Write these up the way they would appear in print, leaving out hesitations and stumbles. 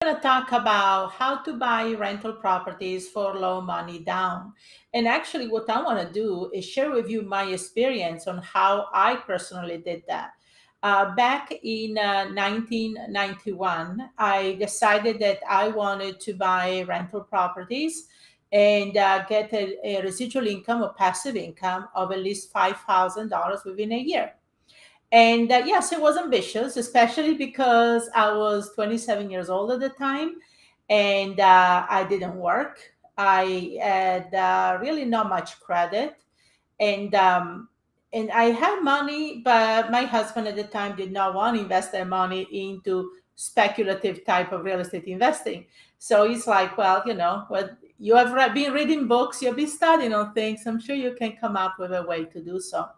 Going to talk about how to buy rental properties for low money down. And actually, what I want to do is share with you my experience on how I personally did that. Back in 1991, I decided that I wanted to buy rental properties and get a residual income or passive income of at least $5,000 within a year. And yes, it was ambitious, especially because I was 27 years old at the time and I didn't work. I had really not much credit. And and I had money, but my husband at the time did not want to invest their money into speculative type of real estate investing. So he's like, well, what you have been reading books, you've been studying on things. I'm sure you can come up with a way to do so.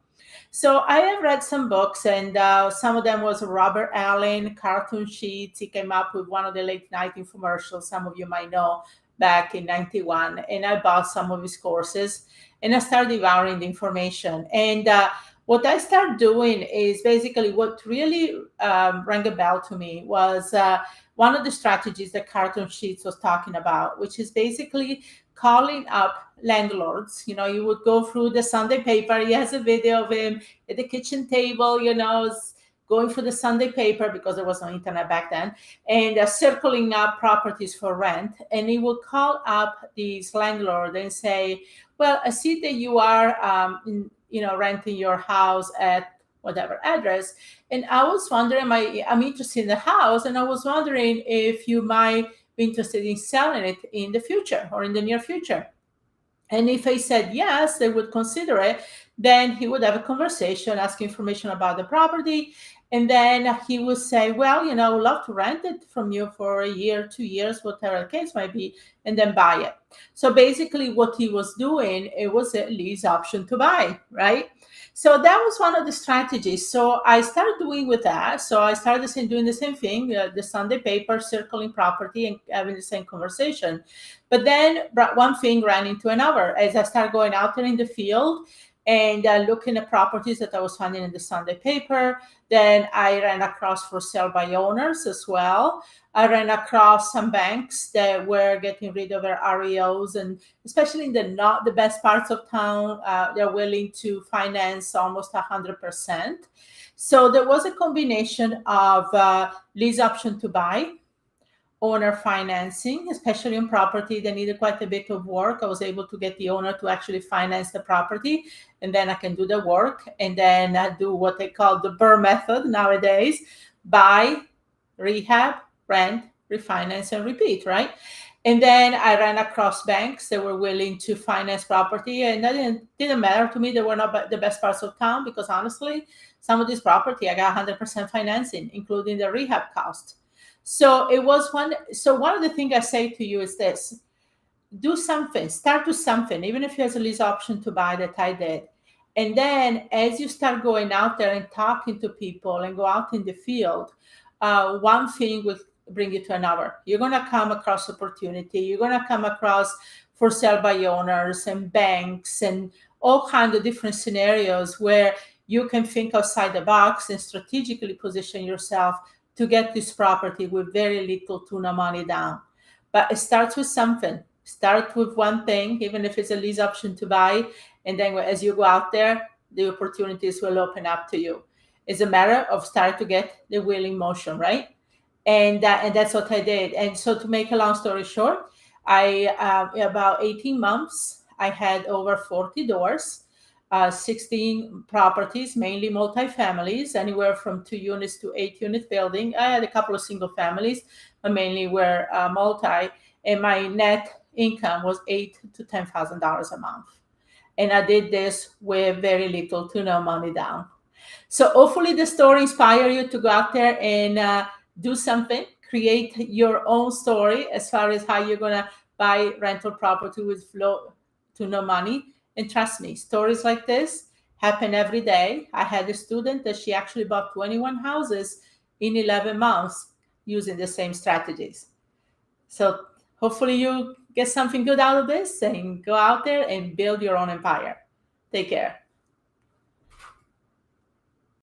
So I have read some books, and some of them was Robert Allen, Cartoon Sheets. He came up with one of the late night infomercials. Some of you might know back in '91, and I bought some of his courses, and I started devouring the information. And what I started doing is basically what really rang a bell to me was one of the strategies that Cartoon Sheets was talking about, which is basically calling up landlords. You would go through the Sunday paper. He has a video of him at the kitchen table, going through the Sunday paper because there was no internet back then, and circling up properties for rent. And he would call up these landlords and say, well, I see that you are, renting your house at whatever address. And I was wondering, I'm interested in the house, and I was wondering if you might be interested in selling it in the future or in the near future. And if I said yes, they would consider it. Then he would have a conversation, ask information about the property. And then he would say, well, I would love to rent it from you for a year, 2 years, whatever the case might be, and then buy it. So basically, what he was doing, it was a lease option to buy, right? So that was one of the strategies. So I started doing with that. So I started doing the same thing, the Sunday paper, circling property and having the same conversation. But then one thing ran into another as I started going out there in the field and looking at properties that I was finding in the Sunday paper. Then I ran across for sale by owners as well. I ran across some banks that were getting rid of their REOs, and especially in the not the best parts of town, they're willing to finance almost 100%. So there was a combination of lease option to buy, owner financing, especially on property that needed quite a bit of work. I was able to get the owner to actually finance the property, and then I can do the work, and then I do what they call the BRRRR method nowadays: buy, rehab, rent, refinance, and repeat, right? And then I ran across banks that were willing to finance property, and that didn't matter to me. They were not the best parts of town because honestly, some of this property I got 100% financing, including the rehab cost. So it was one. So one of the things I say to you is this: do something, start with something, even if you have a lease option to buy that I did. And then as you start going out there and talking to people and go out in the field, one thing will bring you to another. You're going to come across opportunity. You're going to come across for sale by owners and banks and all kinds of different scenarios where you can think outside the box and strategically position yourself to get this property with very little to no money down. But it starts with something. Start with one thing, even if it's a lease option to buy. And then as you go out there, the opportunities will open up to you. It's a matter of start to get the wheel in motion, right? And that's what I did. And so to make a long story short, I about 18 months, I had over 40 doors, 16 properties, mainly multifamilies, anywhere from 2 units to 8 unit building. I had a couple of single families, but mainly were multi. And my net income was $8,000 to $10,000 a month. And I did this with very little to no money down. So hopefully the story inspire you to go out there and do something, create your own story as far as how you're going to buy rental property with low to no money. And trust me, stories like this happen every day. I had a student that she actually bought 21 houses in 11 months using the same strategies. So hopefully you get something good out of this and go out there and build your own empire. Take care.